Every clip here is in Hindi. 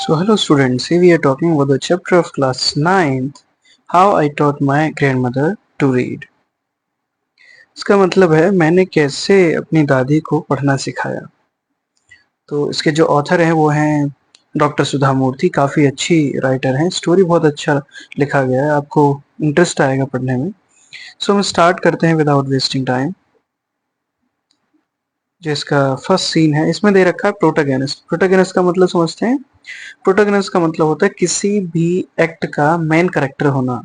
So hello students, here we are talking about the chapter of class 9th, How I taught my grandmother to read. इसका मतलब है मैंने कैसे अपनी दादी को पढ़ना सिखाया। तो इसके जो ऑथर हैं वो हैं डॉक्टर सुधा मूर्ति, काफ़ी अच्छी राइटर हैं, स्टोरी बहुत अच्छा लिखा गया है, आपको इंटरेस्ट आएगा पढ़ने में। सो हम स्टार्ट करते हैं विदाउट वेस्टिंग टाइम। जो इसका फर्स्ट सीन है इसमें दे रखा है प्रोटोगेनिस्ट। प्रोटोगेनिस्ट का मतलब समझते हैं? प्रोटोगेनिस्ट का मतलब होता है किसी भी एक्ट का मेन कैरेक्टर होना।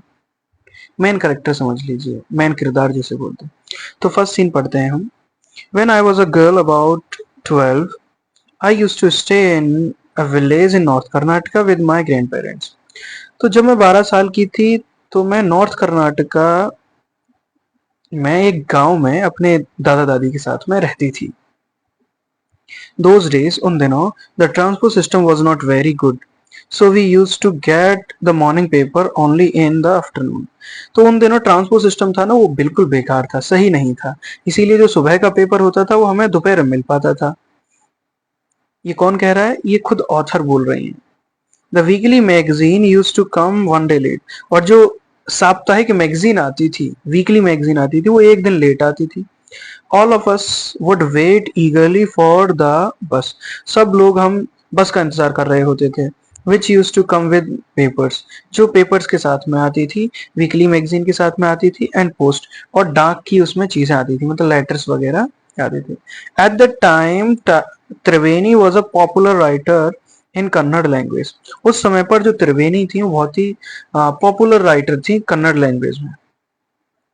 मेन कैरेक्टर समझ लीजिए, मेन किरदार जिसे बोलते हैं। तो फर्स्ट सीन पढ़ते हैं हम। When I was a girl about 12, I used to stay in a village in North Karnataka with my grandparents. तो जब मैं 12 साल की थी तो मैं नॉर्थ कर्नाटका में एक गांव में अपने दादा दादी के साथ में रहती थी। Those days, उन दिनों, the transport system was not very good. So we used to get the morning paper only in the afternoon. तो उन दिनों ट्रांसपोर्ट सिस्टम था ना वो बिल्कुल बेकार था, सही नहीं था, इसीलिए जो सुबह का पेपर होता था वो हमें दोपहर में मिल पाता था। ये कौन कह रहा है? ये खुद ऑथर बोल रही हैं। The weekly magazine use to come one day late. और जो साप्ताहिक मैगजीन आती थी, वीकली मैगजीन आती थी, वो एक दिन लेट आती थी। All of us would wait eagerly for the bus. सब लोग हम बस का इंतजार कर रहे होते थे। Which use to come with papers, जो पेपर्स के साथ में आती थी, वीकली मैगजीन के साथ में आती थी, एंड पोस्ट, और डाक की उसमें चीजें आती थी, मतलब लेटर्स वगैरह आते थे। At the time Triveni was a popular writer in Kannada language. उस समय पर जो त्रिवेणी थी वो बहुत ही पॉपुलर राइटर थी कन्नड़ लैंग्वेज में।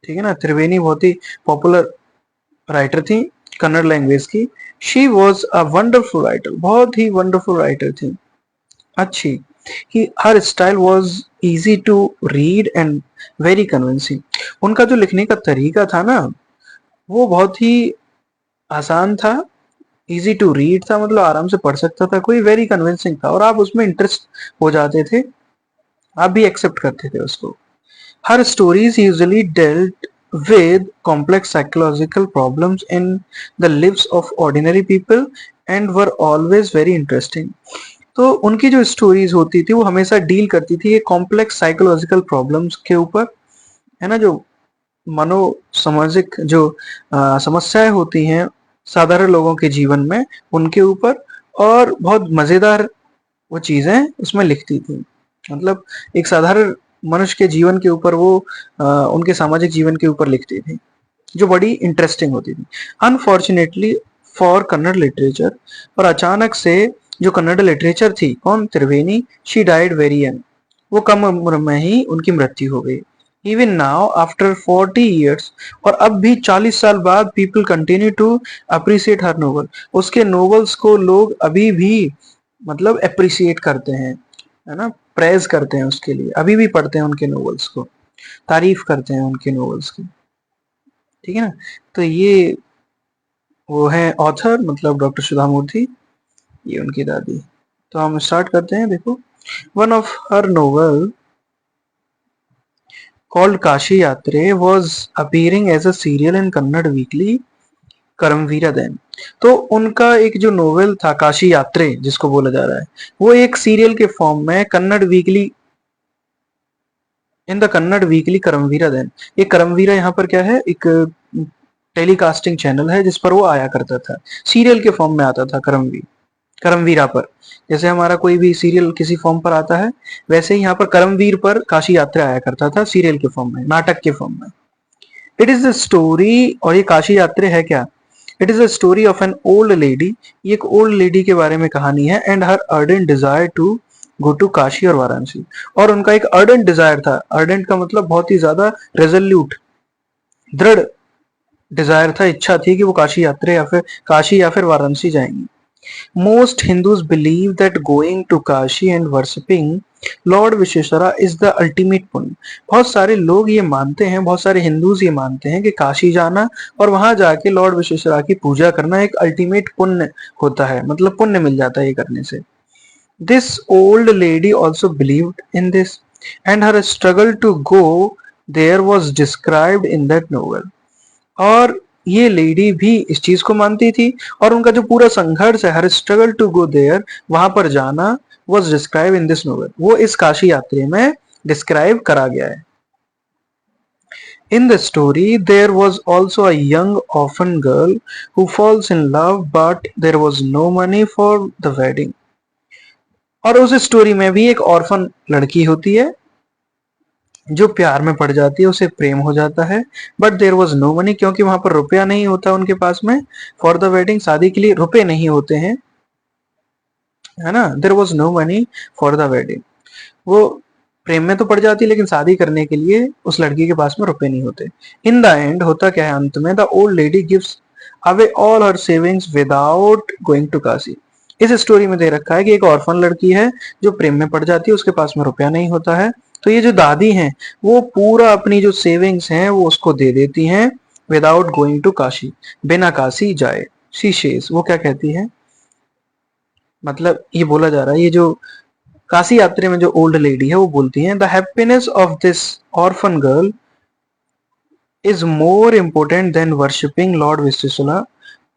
ठीक है ना, त्रिवेणी बहुत ही पॉपुलर राइटर थी कन्नड़ लैंग्वेज की। She was a wonderful writer, बहुत ही वंडरफुल राइटर थी, अच्छी। ही her style was easy to read and very convincing. उनका जो लिखने का तरीका था ना वो बहुत ही आसान था, इजी टू रीड था, मतलब आराम से पढ़ सकता था कोई, वेरी कन्विंसिंग था, और आप उसमें इंटरेस्ट हो जाते थे, आप भी एक्सेप्ट करते थे उसको। Her stories usually dealt with complex psychological problems in the lives of ordinary people and were always very interesting. तो उनकी जो स्टोरीज होती थी वो हमेशा डील करती थी ये कॉम्प्लेक्स साइकोलॉजिकल प्रॉब्लम्स के ऊपर, है ना, जो मनो सामाजिक जो समस्याएं होती हैं साधारण लोगों के जीवन में उनके ऊपर, और बहुत मजेदार वो चीजें उसमें लिखती थी। मतलब एक साधारण मनुष्य के जीवन के ऊपर वो उनके सामाजिक जीवन के ऊपर लिखती थी, जो बड़ी इंटरेस्टिंग होती थी। अनफॉर्चुनेटली फॉर कन्नड़ लिटरेचर, और अचानक से जो कन्नड़ लिटरेचर थी, कौन? त्रिवेणी, शी डाइड वेरी यंग, वो कम उम्र में ही उनकी मृत्यु हो गई। इवन नाउ आफ्टर 40 years, और अब भी 40 साल बाद, people continue to appreciate her novel, उसके नोवेल्स को लोग अभी भी मतलब अप्रिशिएट करते हैं, है ना, प्रेज करते हैं उसके लिए, अभी भी पढ़ते हैं उनके नोवेल्स को, तारीफ करते हैं उनके नोवेल्स की। ठीक है ना, तो ये वो है ऑथर, मतलब डॉक्टर सुधा मूर्ति, ये उनकी दादी। तो हम स्टार्ट करते हैं। देखो, one of her novel called Kashi Yatre was appearing as a serial in Kannada weekly Karmaveera then. तो उनका एक जो नोवेल था काशी यात्रे जिसको बोला जा रहा है, वो एक सीरियल के फॉर्म में Kannada weekly, in the Kannada weekly Karmaveera then. ये करमवीरा यहाँ पर क्या है? एक टेलीकास्टिंग चैनल है जिस पर वो आया करता था, सीरियल के फॉर्म में आता था करमवीरा पर। जैसे हमारा कोई भी सीरियल किसी फॉर्म पर आता है, वैसे ही यहाँ पर करमवीर पर काशी यात्रा आया करता था, सीरियल के फॉर्म में, नाटक के फॉर्म में। इट इज द स्टोरी, और ये काशी यात्रा है क्या? It is the story of an old lady, ये एक ओल्ड लेडी के बारे में कहानी है, and her ardent desire to go to Kashi और वाराणसी। और उनका एक अर्डेंट डिजायर था, अर्डेंट का मतलब बहुत ही ज्यादा रेजोल्यूट, दृढ़ डिजायर था, इच्छा थी कि वो काशी या फिर वाराणसी जाएंगी। Most Hindus believe that going to Kashi and worshipping Lord Vishweshwara is the ultimate punya. बहुत सारे लोग ये मानते हैं, बहुत सारे हिंदूज ये मानते हैं कि काशी जाना और वहां जाके लॉर्ड विश्वेश्वरा की पूजा करना एक अल्टीमेट पुण्य होता है, मतलब पुण्य मिल जाता है ये करने से। This old lady also believed in this, and her struggle to go there was described in that novel. और ये लेडी भी इस चीज को मानती थी, और उनका जो पूरा संघर्ष है, हर स्ट्रगल टू गो देयर, वहां पर जाना, was described in this novel. वो इस काशी यात्री में डिस्क्राइब करा गया है. In the story, there was also a young orphan girl who falls in love, but there was no money for the wedding. और उस स्टोरी में भी एक ऑर्फन लड़की होती है जो प्यार में पड़ जाती है, उसे प्रेम हो जाता है, but there was no money, क्योंकि वहां पर रुपया नहीं होता उनके पास में, फॉर द वेडिंग, शादी के लिए रुपए नहीं होते हैं, है ना. There was no money for the wedding. वो प्रेम में तो पड़ जाती है लेकिन शादी करने के लिए उस लड़की के पास में रुपए नहीं होते. इन द एंड होता क्या है अंत में, the old lady gives away all her savings without going to Kashi. इस स्टोरी में दे रखा है कि एक ऑर्फन लड़की है जो प्रेम में पड़ जाती है, उसके पास में रुपया नहीं होता है, तो ये जो दादी हैं वो पूरा अपनी जो सेविंग्स हैं वो उसको दे देती हैं विदाउट गोइंग टू काशी, बिना काशी जाए. शी सेज, वो क्या कहती है, मतलब ये बोला जा रहा है, ये जो काशी यात्रा में जो ओल्ड लेडी है वो बोलती है, the happiness of this orphan girl is more important than worshipping Lord Vishweshwara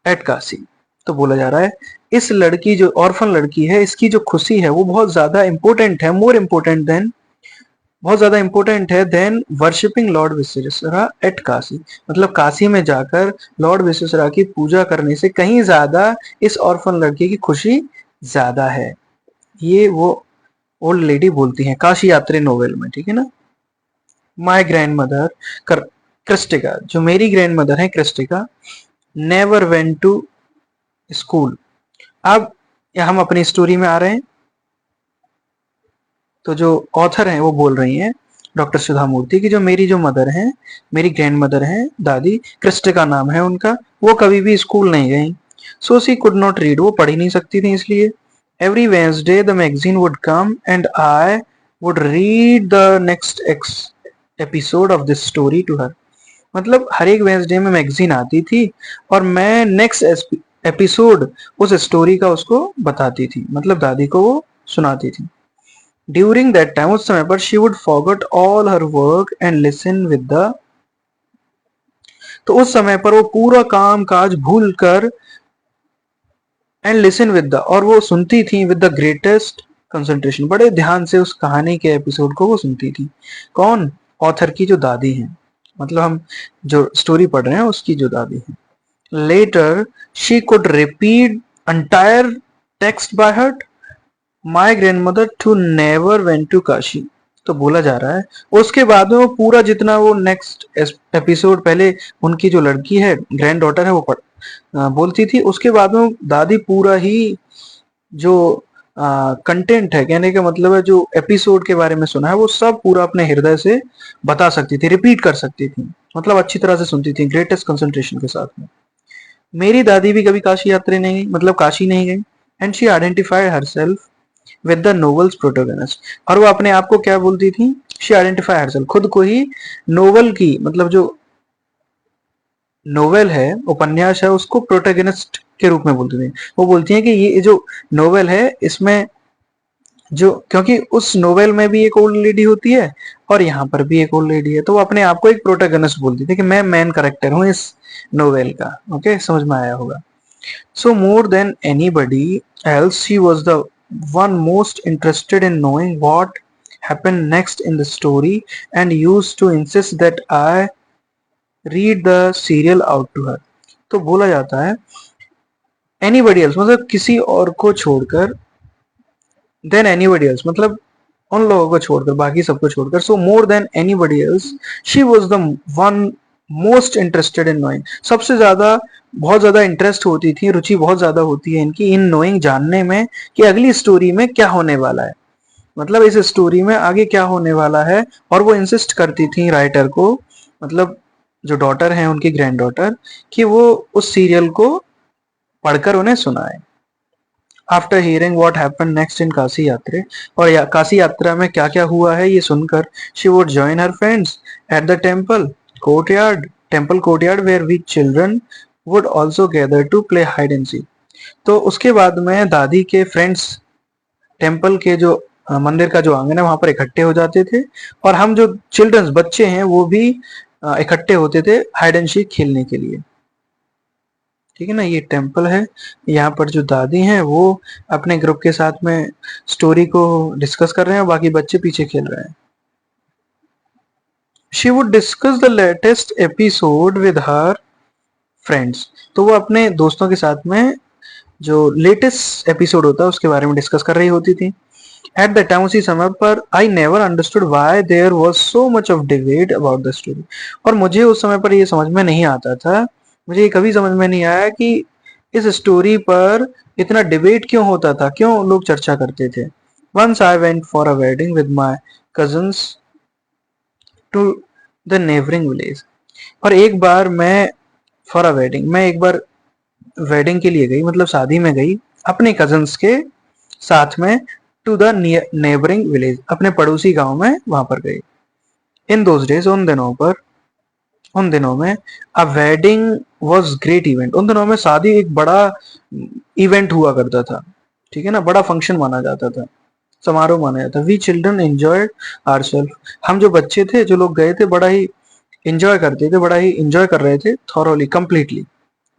at Kashi. तो बोला जा रहा है इस लड़की जो ऑर्फन लड़की है इसकी जो खुशी है वो बहुत ज्यादा इंपॉर्टेंट है, मोर इम्पोर्टेंट देन, बहुत ज्यादा इंपॉर्टेंट है than worshipping Lord Vishweshwara at Kashi. मतलब काशी में जाकर लॉर्ड विश्वेश्वरा की पूजा करने से कहीं ज्यादा इस ऑर्फन लड़की की खुशी ज्यादा है. ये वो ओल्ड लेडी बोलती हैं काशी यात्री नोवेल में, ठीक है ना. माई ग्रैंड मदर क्रिस्टिका, जो मेरी ग्रैंड मदर है क्रिस्टिका, नेवर वेंट टू स्कूल. अब हम अपनी स्टोरी में आ रहे हैं, तो जो ऑथर हैं वो बोल रही हैं डॉक्टर सुधा मूर्ति की जो मदर हैं, मेरी ग्रैंड मदर हैं, दादी क्रिस्टिका नाम है उनका, वो कभी भी स्कूल नहीं गई. So she could not read, वो पढ़ ही नहीं सकती थी, इसलिए every Wednesday the magazine would come and I would read the next episode of this story to her. मतलब हर एक वेंसडे में मैगजीन आती थी और मैं नेक्स्ट एपिसोड उस स्टोरी का उसको बताती थी, मतलब दादी को वो सुनाती थी. ड्यूरिंग दैट टाइम, उस समय पर, she would forget all her work and listen with the, तो उस समय पर वो पूरा काम काज भूल कर, एंड लिसन विद द, और वो सुनती थी विद द ग्रेटेस्ट कंसंट्रेशन, बड़े ध्यान से उस कहानी के एपिसोड को वो सुनती थी. कौन, ऑथर की जो दादी हैं, मतलब हम जो स्टोरी पढ़ रहे हैं उसकी जो दादी है. Later she could repeat entire text by heart. My grandmother too never went to Kashi. तो बोला जा रहा है उसके बाद में वो पूरा जितना वो नेक्स्ट एपिसोड पहले उनकी जो लड़की है ग्रैंड डॉटर है वो बोलती थी, उसके बाद में दादी पूरा ही जो कंटेंट है, कहने का मतलब है जो एपिसोड के बारे में सुना है वो सब पूरा अपने हृदय से बता सकती थी, रिपीट कर सकती थी, मतलब अच्छी तरह से सुनती थी ग्रेटेस्ट कंसंट्रेशन के साथ में. मेरी दादी भी कभी काशी यात्रा नहीं गई, मतलब काशी नहीं गई. And she identified herself with the novels protagonist, और वो अपने आप को क्या बोलती थी, शी आइडेंटिफाई हरसेल्फ, खुद को ही नोवेल की, मतलब जो नोवेल है, उपन्यास है, उसको प्रोटोगनिस्ट के रूप में बोलती थी. वो बोलती हैं कि ये जो नोवेल है इसमें जो, क्योंकि उस नोवेल में भी एक ओल्ड लेडी होती है और यहाँ पर भी एक ओल्ड लेडी है, तो वो अपने आप को एक प्रोटोगनिस्ट बोलती थी कि मैं मेन कैरेक्टर हूँ इस नोवेल का. ओके, समझ में आया होगा. So more than anybody else she was the one most interested in knowing what happened next in the story and used to insist that I read the serial out to her. तो बोला जाता है anybody else, मतलब किसी और को छोड़कर, then anybody else मतलब उन लोगों को छोड़कर, बाकी सबको छोड़कर, so more than anybody else she was the one most interested in knowing, सबसे ज्यादा, बहुत ज्यादा इंटरेस्ट होती थी, रुचि बहुत ज्यादा होती है इनकी इन नोइंग, जानने में कि अगली स्टोरी में क्या होने वाला है, मतलब इस स्टोरी में आगे क्या होने वाला है. और वो इंसिस्ट करती थी राइटर को, मतलब जो डॉटर है उनकी ग्रैंड डॉटर, कि वो उस सीरियल को पढ़कर उन्हें सुनाए. After hearing what happened next in Kashi यात्रा, और काशी यात्रा में क्या क्या हुआ है ये सुनकर, she would join her friends at the temple courtyard where we children would also gather to play hide and seek. तो उसके बाद में दादी के फ्रेंड्स टेम्पल के जो मंदिर का जो आंगन है वहां पर इकट्ठे हो जाते थे, और हम जो चिल्ड्रंस बच्चे हैं वो भी इकट्ठे होते थे हाइड एंड सीक खेलने के लिए. ठीक है ना, ये टेम्पल है। यहाँ पर जो दादी हैं वो अपने ग्रुप के साथ में स्टोरी को डिस्कस कर रहे हैं और बाकी बच्चे पीछे खेल रहे हैं। She would discuss the latest episode with her friends. तो वो अपने दोस्तों के साथ में जो लेटेस्ट एपिसोड होता है उसके बारे में डिस्कस कर रही होती थी। एट द टाइम, उसी समय पर, I never understood why there was so much of debate about the story. और मुझे उस समय पर ये समझ में नहीं आता था, मुझे ये कभी समझ में नहीं आया कि इस स्टोरी पर इतना डिबेट क्यों होता था, क्यों लोग चर्चा करते थे। Once I went for a wedding with my cousins to the neighbouring village. और एक बार मैं फॉर अ वेडिंग, मैं एक बार वेडिंग के लिए गई, मतलब शादी में गई अपने कजन्स के साथ में, टू द नेबरिंग विलेज, अपने पड़ोसी गांव में वहां पर गई। इन दोज डेज, उन दिनों में a wedding was great event, उन दिनों में शादी एक बड़ा इवेंट हुआ करता था, ठीक है ना, बड़ा फंक्शन माना जाता था, समारोह माना जाता। वी चिल्ड्रन एंजॉयड आवरसेल्फ, हम जो बच्चे थे, जो लोग गए थे, बड़ा ही एंजॉय करते थे, बड़ा ही एंजॉय कर रहे थे, थॉरोली, कंप्लीटली,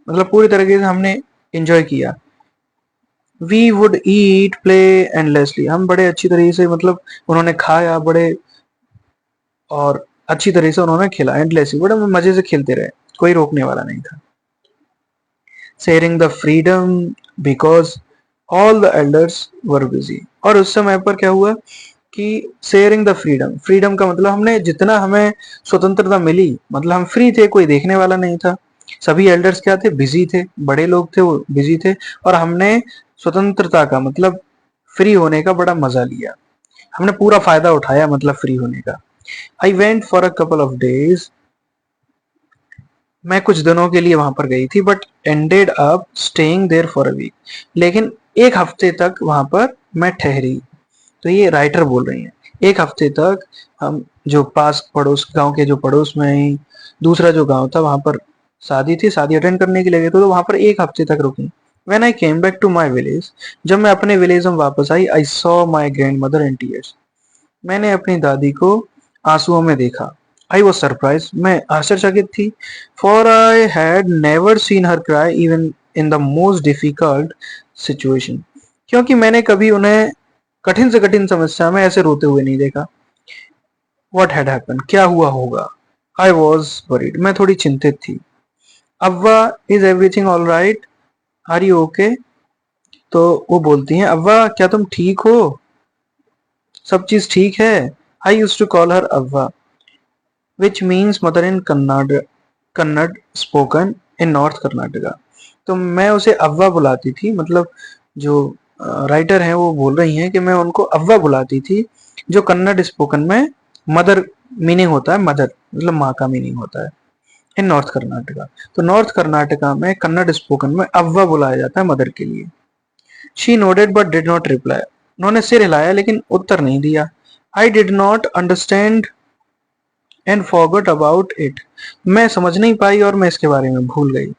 मतलब पूरी तरीके से हमने एंजॉय किया। We would eat play endlessly, हम बड़े अच्छी तरीके से, मतलब उन्होंने खाया बड़े और अच्छी तरह से उन्होंने खेला, एंडलेसली, बड़े मजे से खेलते रहे, कोई रोकने वाला नहीं था। Sharing the freedom because all the elders were busy. और उस समय पर क्या हुआ कि शेयरिंग द फ्रीडम, फ्रीडम का मतलब हमने जितना हमें स्वतंत्रता मिली, मतलब हम फ्री थे, कोई देखने वाला नहीं था। सभी एल्डर्स क्या थे, बिजी थे, बड़े लोग थे वो बिजी थे, और हमने स्वतंत्रता का मतलब फ्री होने का बड़ा मजा लिया, हमने पूरा फायदा उठाया, मतलब फ्री होने का। I went for a couple of days, मैं कुछ दिनों के लिए वहां पर गई थी, but ended up staying there for a week, लेकिन एक हफ्ते तक वहां पर मैं ठहरी। तो ये राइटर बोल रही हैं, एक हफ्ते तक हम जो पास पड़ोस गांव के जो पड़ोस में ही दूसरा जो गांव था वहां पर शादी थी, शादी अटेंड करने के लिए गए थे, तो वहां पर एक हफ्ते तक रुकी। When I came back to my village, जब मैं अपने विलेज में वापस आई, I saw my grandmother in tears, मैंने अपनी दादी को आंसुओं में देखा। आई वॉज सरप्राइज, मैं आश्चर्यचकित थी, for I had never seen her cry even in the most difficult situation, क्योंकि मैंने कभी उन्हें कठिन से कठिन समस्या में ऐसे रोते हुए नहीं देखा। वॉट हैड हैपन, क्या हुआ होगा। आई वॉज वरीड, मैं थोड़ी चिंतित थी। Avva, is everything all right, are you okay. तो वो बोलती हैं, अव्वा क्या तुम ठीक हो, सब चीज ठीक है। I use to call her Avva, which means mother in Kannada, Kannada spoken in north Karnataka. तो मैं उसे अव्वा बुलाती थी, मतलब जो राइटर हैं वो बोल रही हैं कि मैं उनको अव्वा बुलाती थी, जो कन्नड़ स्पोकन में मदर मीनिंग होता है, मदर मतलब माँ का मीनिंग होता है, इन नॉर्थ कर्नाटका। तो नॉर्थ कर्नाटका में कन्नड़ स्पोकन में अव्वा बुलाया जाता है मदर के लिए। She nodded but did not reply, उन्होंने सिर हिलाया लेकिन उत्तर नहीं दिया। आई did not understand and forgot about it, मैं समझ नहीं पाई और मैं इसके बारे में भूल गई।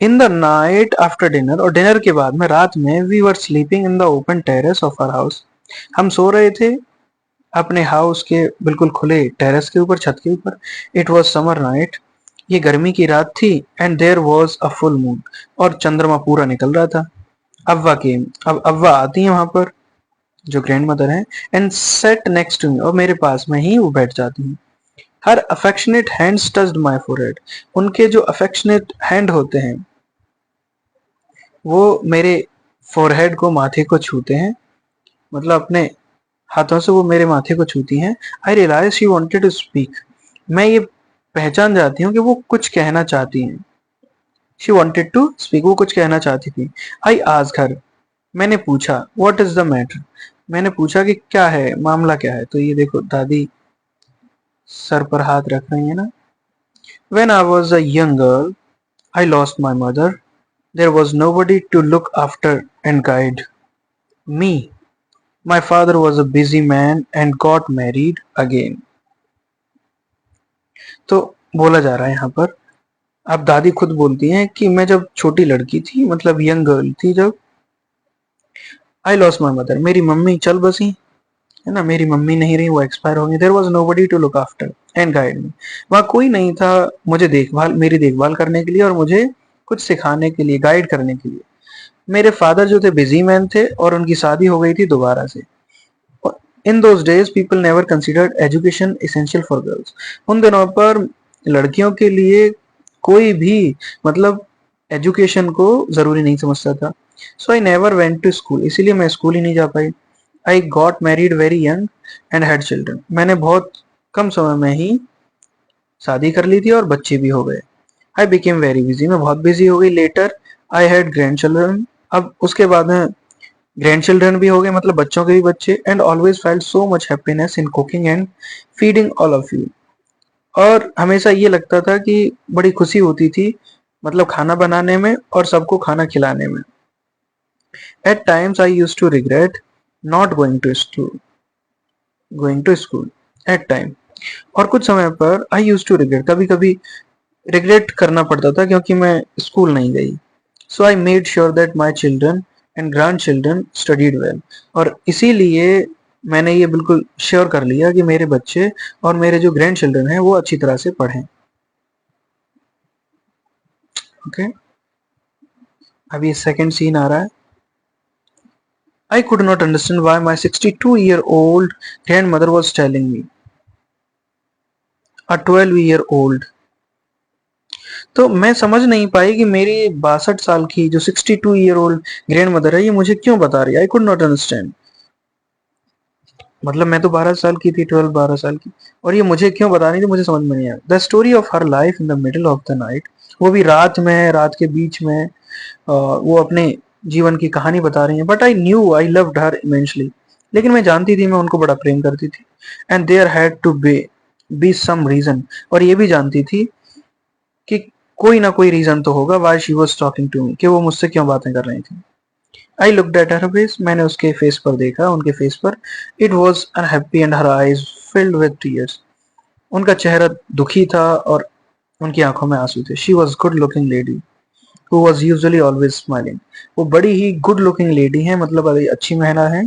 In the night after dinner, और डिनर के बाद में रात में, we were sleeping in the open terrace of our house, हम सो रहे थे अपने हाउस के बिल्कुल खुले टेरेस के ऊपर, छत के ऊपर। इट वॉज समर नाइट, ये गर्मी की रात थी, and there was a full moon, और चंद्रमा पूरा निकल रहा था। अव्वा केम, अब अव्वा आती है वहां पर, जो ग्रैंड मदर है, and sat next to me, और मेरे पास में ही वो बैठ जाती हैं। Her affectionate hands touched my forehead, उनके जो अफेक्शनेट हैंड होते हैं वो मेरे फोरहेड को, माथे को छूते हैं, मतलब अपने हाथों से वो मेरे माथे को छूती हैं। I realise she wanted to speak, मैं ये पहचान जाती हूँ कि वो कुछ कहना चाहती हैं। शी वांटेड टू स्पीक, वो कुछ कहना चाहती थी। आई आस्क्ड हर, मैंने पूछा, व्हाट इज द मैटर, मैंने पूछा कि क्या है, मामला क्या है। तो ये देखो दादी सर पर हाथ रख रही है ना। When I was a young girl, I lost my mother. There was nobody to look after and guide me. My father was a busy man and got married again. तो बोला जा रहा है यहाँ पर, अब दादी खुद बोलती हैं कि मैं जब छोटी लड़की थी, मतलब यंग गर्ल थी जब, आई लॉस्ट माई मदर, मेरी मम्मी चल बसी, है ना, मेरी मम्मी नहीं रही, वो एक्सपायर हो गई। There was nobody to look after and guide me, वहाँ कोई नहीं था मुझे देखभाल, मेरी देखभाल करने के लिए और मुझे कुछ सिखाने के लिए, गाइड करने के लिए। मेरे फादर जो थे बिजी मैन थे और उनकी शादी हो गई थी दोबारा से। In those days people never considered education essential for girls. उन दिनों पर लड़कियों के लिए कोई भी मतलब एजुकेशन को जरूरी नहीं समझता था। So I never went to school, इसीलिए मैं स्कूल ही नहीं जा पाई। I got married very young and had children, मैंने बहुत कम समय में ही शादी कर ली थी और बच्चे भी हो गए। आई बिकेम वेरी बिजी, मैं बहुत बिजी हो गई। Later I had grandchildren, अब उसके बाद में ग्रैंड चिल्ड्रन भी हो गए, मतलब बच्चों के भी बच्चे। And always felt so much happiness in cooking and feeding all of you, और हमेशा ये लगता था कि बड़ी खुशी होती थी मतलब खाना बनाने में और सबको खाना खिलाने में। At times I use to regret not going to school at time, और कुछ समय पर आई यूज टू रिग्रेट, कभी कभी रिग्रेट करना पड़ता था क्योंकि मैं स्कूल नहीं गई। So I made sure that my children and grandchildren studied well, और इसीलिए मैंने ये बिल्कुल श्योर कर लिया कि मेरे बच्चे और मेरे जो ग्रैंड चिल्ड्रन हैं वो अच्छी तरह से पढ़ें। ओके, अभी सेकंड सीन आ रहा है। I could not understand why my 62-year-old grandmother was telling me a 12-year-old। तो मैं समझ नहीं पाई कि मेरी 62 साल की जो 62-year-old ग्रैंड मदर है ये मुझे क्यों बता रही है। आई कुड नॉट अंडरस्टैंड, मतलब मैं तो 12 साल की थी, 12 साल की, और ये मुझे क्यों बता रही थी मुझे समझ में नहीं आया। The story of her life in the middle of the night, वो भी रात में, रात के बीच में वो अपने जीवन की कहानी बता रही है। But I knew I loved her immensely, लेकिन मैं जानती थी मैं उनको बड़ा प्रेम करती थी। And there had to be some reason, और ये भी जानती थी कि कोई ना कोई रीजन तो होगा why she was talking to me, कि वो मुझसे क्यों बातें कर रही थी। I looked at her face, मैंने उसके फेस पर देखा, उनके फेस पर। It was unhappy and her eyes filled with tears, उनका चेहरा दुखी था और उनकी आंखों में आंसू थे। She was good looking lady who was usually always smiling, वो बड़ी ही गुड लुकिंग लेडी है, मतलब बड़ी अच्छी महिला है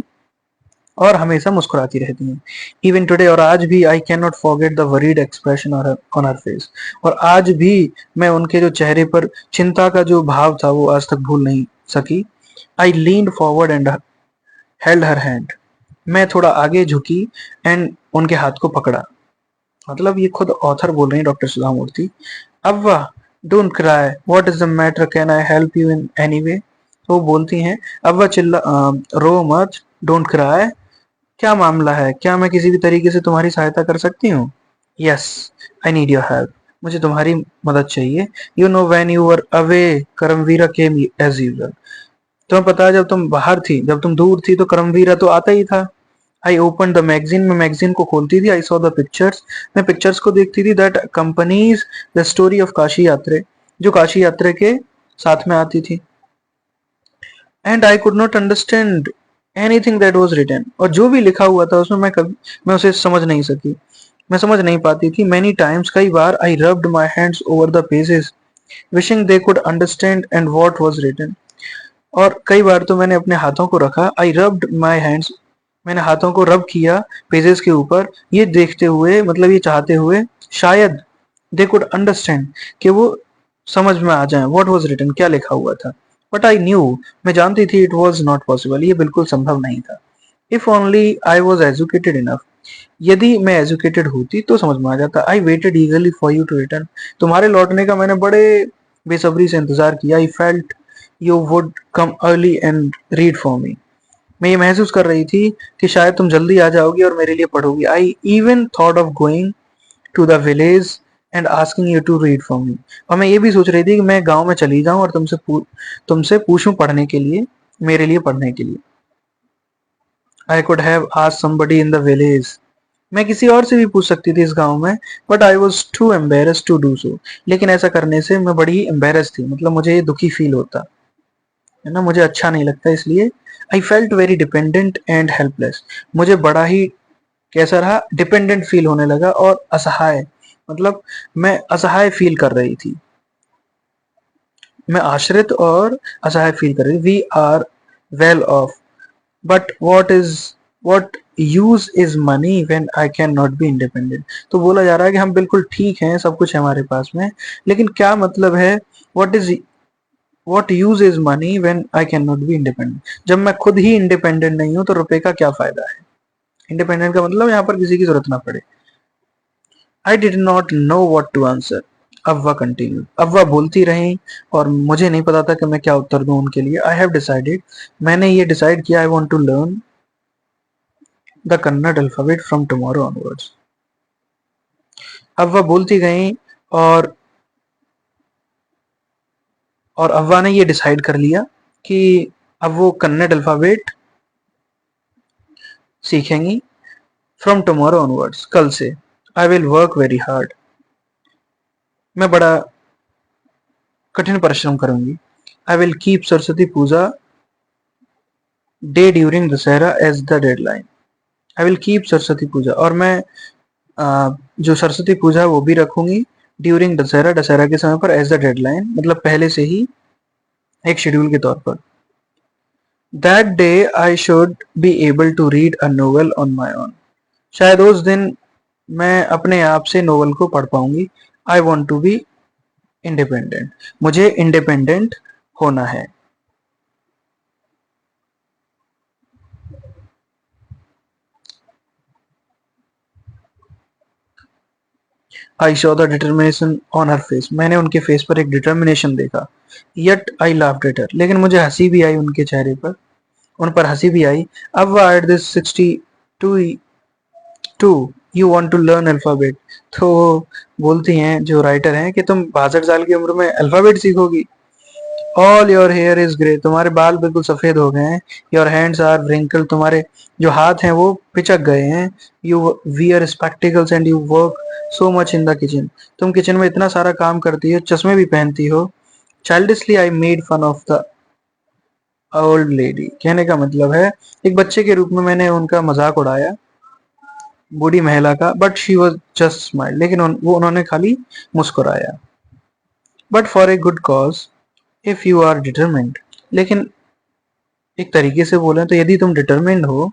और हमेशा मुस्कुराती रहती हैं। इवन टुडे, और आज भी, आई can not forget the worried expression on her face, और आज भी मैं उनके जो चेहरे पर चिंता का जो भाव था वो आज तक भूल नहीं सकी। I leaned forward and held her hand, मैं थोड़ा आगे झुकी एंड उनके हाथ को पकड़ा। मतलब ये खुद ऑथर बोल रही हैं, doctor Sudha Murthy. Avva, don't cry, what is the matter, can I help you in any way. वो बोलती हैं, अव्वा चिल्ला रो मत, डोंट क्राई, क्या मामला है, क्या मैं किसी भी तरीके से तुम्हारी सहायता कर सकती हूँ। Yes, I need your help, मुझे तुम्हारी मदद चाहिए। You know when you were away Karmaveera came as usual, तुम्हें पता है जब तुम बाहर थी, जब तुम दूर थी तो करमवीरा तो आता ही था। आई ओपन द मैगजीन, मैं मैगजीन को खोलती थी। आई सॉ द पिक्चर्स, मैं पिक्चर्स को देखती थी। That companies the story of Kashi Yatre, जो काशी यात्रा के साथ में आती थी। And I could not understand anything that was written, और जो भी लिखा हुआ था उसमें मैं उसे समझ नहीं सकी, मैं समझ नहीं पाती थी। मेनी टाइम्स, कई बार, I rubbed my hands over the pages wishing they could understand and what was written, और कई बार तो मैंने अपने हाथों को रखा। आई रब्ड माई हैंड्स, मैंने हाथों को रब किया पेजेस के ऊपर, ये देखते हुए, मतलब ये चाहते हुए शायद दे कुड अंडरस्टैंड, कि वो समझ में आ जाए व्हाट वाज रिटन, क्या लिखा हुआ था। बट आई न्यू, मैं जानती थी इट वाज नॉट पॉसिबल, ये बिल्कुल संभव नहीं था। If only I was educated enough, यदि मैं एजुकेटेड होती तो समझ में आ जाता। I waited eagerly for you to return, तुम्हारे लौटने का मैंने बड़े बेसब्री से इंतजार किया। I felt you would come early and read for me, मैं ये महसूस कर रही थी कि शायद तुम जल्दी आ जाओगी और मेरे लिए पढ़ोगी। I even thought of going to the village and asking you to read for me, और मैं ये भी सोच रही थी कि मैं गांव में चली जाऊं और तुमसे पूछूं पढ़ने के लिए, मेरे लिए पढ़ने के लिए। I could have asked somebody in the village, मैं किसी और से भी पूछ सकती थी इस गांव में। But I was too embarrassed to do so, लेकिन ऐसा करने से मैं बड़ी ही एम्बेरस थी, मतलब मुझे दुखी फील होता है ना, मुझे अच्छा नहीं लगता, इसलिए। I felt very dependent and helpless, मुझे बड़ा ही कैसा रहा, डिपेंडेंट फील होने लगा और असहाय, मतलब मैं असहाय फील कर रही थी, मैं आश्रित और असहाय फील कर रही थी। We are well off, but what use is money when I can not be independent, तो बोला जा रहा है कि हम बिल्कुल ठीक हैं, सब कुछ है हमारे पास में, लेकिन क्या मतलब है, what is what use is money when I can not be independent, जब मैं खुद ही इंडिपेंडेंट नहीं हूं तो रुपए का क्या फायदा है। इंडिपेंडेंट का मतलब यहाँ पर किसी की जरूरत ना पड़े। I did not know what to answer, Avva continue, Avva बोलती रही और मुझे नहीं पता था कि मैं क्या उत्तर दूं उनके लिए। आई हैव डिसाइडेड, मैंने ये डिसाइड किया, I want to learn the Kannada alphabet from tomorrow onwards. Avva बोलती गई और अव्वा ने ये डिसाइड कर लिया कि अब वो कन्नड़ अल्फाबेट सीखेंगी फ्रॉम टुमारो ऑनवर्ड्स, कल से। I will work very hard, मैं बड़ा कठिन परिश्रम करूंगी। I will keep Saraswati puja day during Dussehra as the deadline, I will keep Saraswati puja, और मैं जो सरस्वती पूजा वो भी रखूंगी ड्यूरिंग दशहरा, दशहरा के समय पर, एज द डेडलाइन मतलब पहले से ही एक शेड्यूल के तौर पर। That day I should be able to read a novel on my own, शायद उस दिन मैं अपने आप से नोवेल को पढ़ पाऊंगी। I want to be independent, मुझे इंडिपेंडेंट होना है। I saw the determination on her face, मैंने उनके फेस पर एक डिटर्मिनेशन देखा। Yet I laughed at her, लेकिन मुझे हंसी भी आई उनके चेहरे पर, उन पर हंसी भी आई। अब at this 62 too you want to learn alphabet, तो बोलती हैं जो राइटर हैं कि तुम 62 साल की उम्र में अल्फाबेट सीखोगी। All your hair is grey, तुम्हारे बाल बिल्कुल सफेद हो गए हैं। योर हैंड्स आर व्रिंकल, तुम्हारे जो हाथ हैं वो पिचक गए हैं। You wear spectacles and you work so much in the kitchen, तुम किचन में इतना सारा काम करती हो, चश्मे भी पहनती हो। Childishly I made fun of the old lady, कहने का मतलब है एक बच्चे के रूप में मैंने उनका मजाक उड़ाया, बूढ़ी महिला का। But she was just smile, लेकिन वो उन्होंने खाली मुस्कुराया। But for a good cause if you are determined, लेकिन एक तरीके से बोलें तो यदि तुम डिटरमिन्ड हो,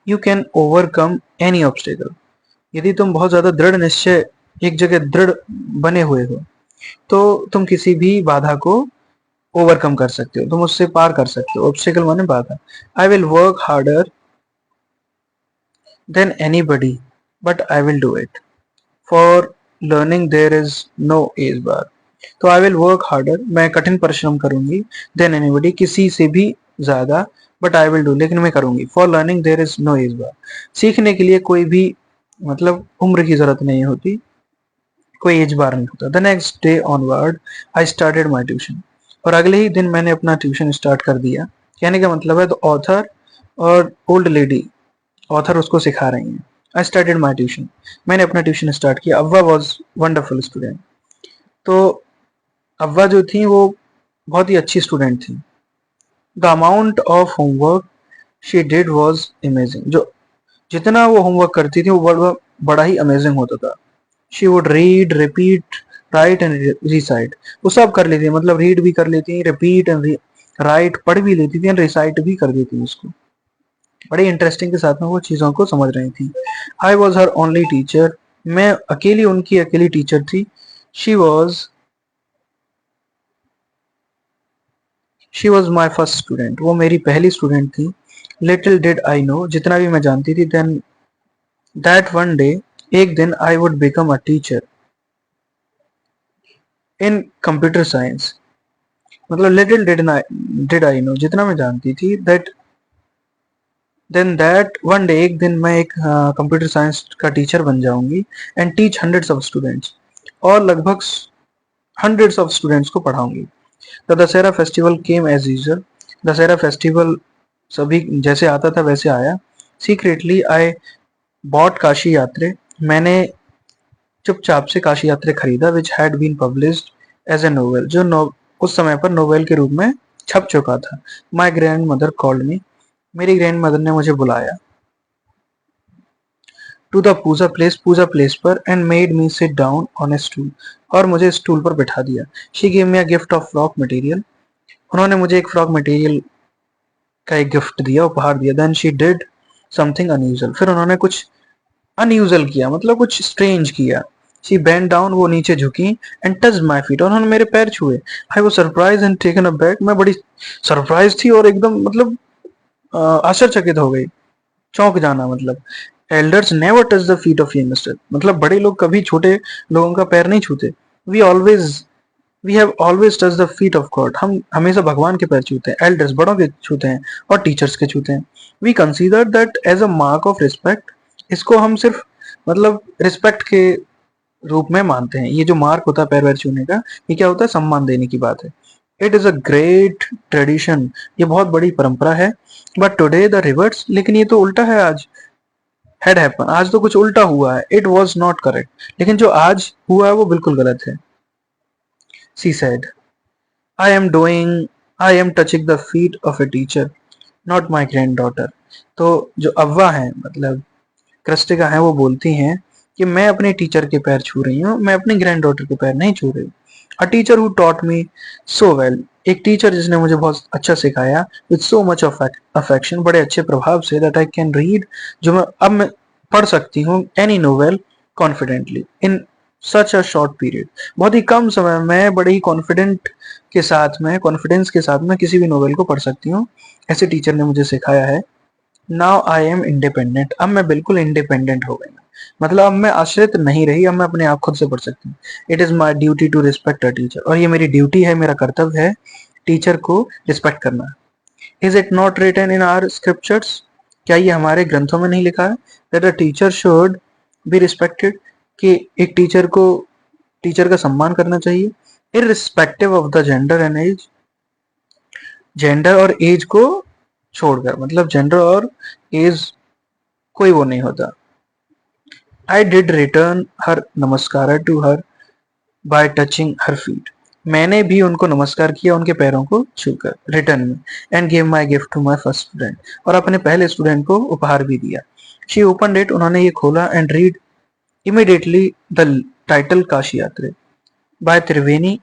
you can overcome any obstacle, यदि तुम बहुत ज्यादा दृढ़ निश्चय, एक जगह दृढ़ बने हुए हो, तो तुम किसी भी बाधा को ओवरकम कर सकते हो, तुम उससे पार कर सकते हो। ऑब्स्टेकल माने बाधा। I will work harder than anybody but I will do it, for learning there is no age bar, तो आई विल वर्क हार्डर, मैं कठिन परिश्रम करूंगी, देन एनीबडी, किसी से भी ज्यादा, बट आई विल डू, लेकिन मैं करूंगी, for learning there is no age bar, सीखने के लिए कोई भी मतलब उम्र की जरूरत नहीं होती, कोई एज बार नहीं होता। The next day onward I started my tuition, और अगले ही दिन मैंने अपना ट्यूशन स्टार्ट कर दिया। कहने का मतलब है तो ऑथर और ओल्ड लेडी, ऑथर उसको सिखा रही हैं। आई स्टार्टेड माई ट्यूशन, मैंने अपना ट्यूशन स्टार्ट किया। अव्वा वॉज वंडरफुल स्टूडेंट, तो अव्वा जो थी वो बहुत ही अच्छी स्टूडेंट थी। The amount of homework she did was amazing, जो जितना वो होमवर्क करती थी वो बड़ा ही अमेजिंग होता था। She would read, repeat, right and recite, वो सब कर लेती है, मतलब रीड भी कर लेती है, रिपीट एंड राइट, पढ़ भी लेती थी, एंड रिसाइट भी कर देती थी उसको। बड़ी इंटरेस्टिंग के साथ में वो चीजों को समझ रही थी। I was her only teacher, मैं अकेली उनकी अकेली टीचर थी। She was my first student, वो मेरी पहली स्टूडेंट थी। लिटिल डिड आई नो, जितना भी मैं जानती थी, देन दैट वन डे, एक दिन, I would become a teacher in computer science, मतलब लिटिल डिड आई नो, जितना मैं जानती थी, that then that one day, एक दिन मैं एक कंप्यूटर साइंस का टीचर बन जाऊंगी, and teach hundreds of students, और लगभग हंड्रेड्स ऑफ स्टूडेंट्स को पढ़ाऊंगी। The Dussehra festival came as usual, Dussehra festival सभी जैसे आता था वैसे आया। सीक्रेटली आई बॉट काशी यात्रे, मैंने चुपचाप से काशी यात्रे खरीदा, which had been published as a novel, जो उस समय पर नोवेल के रूप में छप चुका था। My grand mother called me, मेरी ग्रैंड मदर ने मुझे बुलाया। टू द पूजा प्लेस पर, and made me sit down on A stool, और मुझे स्टूल पर बिठा दिया। She gave me a gift of frock material, उन्होंने मुझे एक फ्रॉक मटेरियल का एक गिफ्ट दिया, उपहार दिया। Then she did something unusual, फिर उन्होंने कुछ अनयूजुअल किया, मतलब कुछ स्ट्रेंज किया। शी बेंड डाउन, वो नीचे झुकी, एंड टच माई फीट, और उन्होंने मेरे पैर छुए। I was surprise and taken aback, मैं बड़ी सरप्राइज थी और एकदम मतलब आश्चर्यचकित हो गई, चौंक जाना मतलब। Elders never touch the feet of youngster, मतलब बड़े लोग कभी छोटे लोगों का पैर नहीं छूते। We always we have always touch the feet of God, हम हमेशा भगवान के पैर छूते हैं, एल्डर्स बड़ों के छूते हैं और टीचर्स के छूते हैं। We consider that as a mark of respect, इसको हम सिर्फ मतलब रिस्पेक्ट के रूप में मानते हैं। ये जो मार्क होता है पैर वैर छूने का, ये क्या होता है, सम्मान देने की बात है। It is a great tradition, ये बहुत बड़ी परंपरा है। बट टुडे द रिवर्स, लेकिन ये तो उल्टा है आज। हैड हैपन, आज तो कुछ उल्टा हुआ है। इट वॉज नॉट करेक्ट, लेकिन जो आज हुआ है वो बिल्कुल गलत है। She said, I am doing I am touching the feet of a teacher, not my grand daughter. तो जो अव्वा है मतलब कृष्टिका है, वो बोलती हैं कि मैं अपने टीचर के पैर छू रही हूँ, मैं अपनी ग्रैंड डॉटर के पैर नहीं छू रही। A teacher who taught me so well, एक टीचर जिसने मुझे बहुत अच्छा सिखाया, with so much of affection, बड़े अच्छे प्रभाव से, दैट आई कैन रीड, जो मैं पढ़ सकती हूँ, any novel confidently in such a short period, बहुत ही कम समय में बड़े ही कॉन्फिडेंस के साथ में किसी भी नोवेल को पढ़ सकती हूँ, ऐसे टीचर ने मुझे सिखाया है। नाउ आई एम इंडिपेंडेंट, अब मैं बिल्कुल इंडिपेंडेंट हो गई, मतलब अब मैं आश्रित नहीं रही, अब मैं अपने आप खुद से पढ़ सकती हूँ। It is my duty to respect a teacher, और ये मेरी ड्यूटी है, मेरा कर्तव्य है टीचर को रिस्पेक्ट करना। Is it not written in our scriptures, क्या ये हमारे ग्रंथों में नहीं लिखा है, that a teacher should be respected, कि एक टीचर का सम्मान करना चाहिए, irrespective of the gender and age, gender और एज को छोड़कर, मतलब जेंडर और एज कोई वो नहीं होता। I did return her namaskar to her by touching her feet, मैंने भी उनको नमस्कार किया उनके पैरों को छूकर रिटर्न में, and give my gift to my first student, और अपने पहले स्टूडेंट को उपहार भी दिया। शी ओपन इट, उन्होंने ये खोला, and read immediately the title Kashi Yatre by Triveni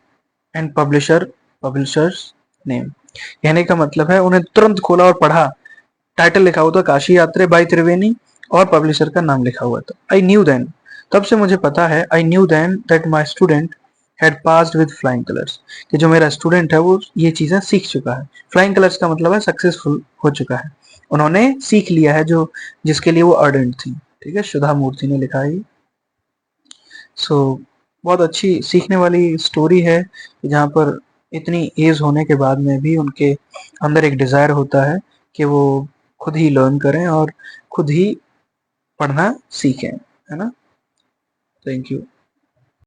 and publisher's name, कहने का मतलब है उन्हें तुरंत खोला और पढ़ा, टाइटल लिखा हुआ था काशी यात्रे बाय त्रिवेणी और पब्लिशर का नाम लिखा हुआ था। आई न्यू देन, तब से मुझे पता है, I knew then that my student had passed with flying colours, कि जो मेरा स्टूडेंट है वो ये चीजें सीख चुका है। फ्लाइंग कलर्स का मतलब है सक्सेसफुल हो चुका है, उन्होंने सीख लिया है जो जिसके लिए वो अर्डेंट थी। ठीक है, सुधा मूर्ति ने लिखा है। सो बहुत अच्छी सीखने वाली स्टोरी है, जहाँ पर इतनी एज होने के बाद में भी उनके अंदर एक डिजायर होता है कि वो खुद ही लर्न करें और खुद ही पढ़ना सीखें, है ना। Thank you.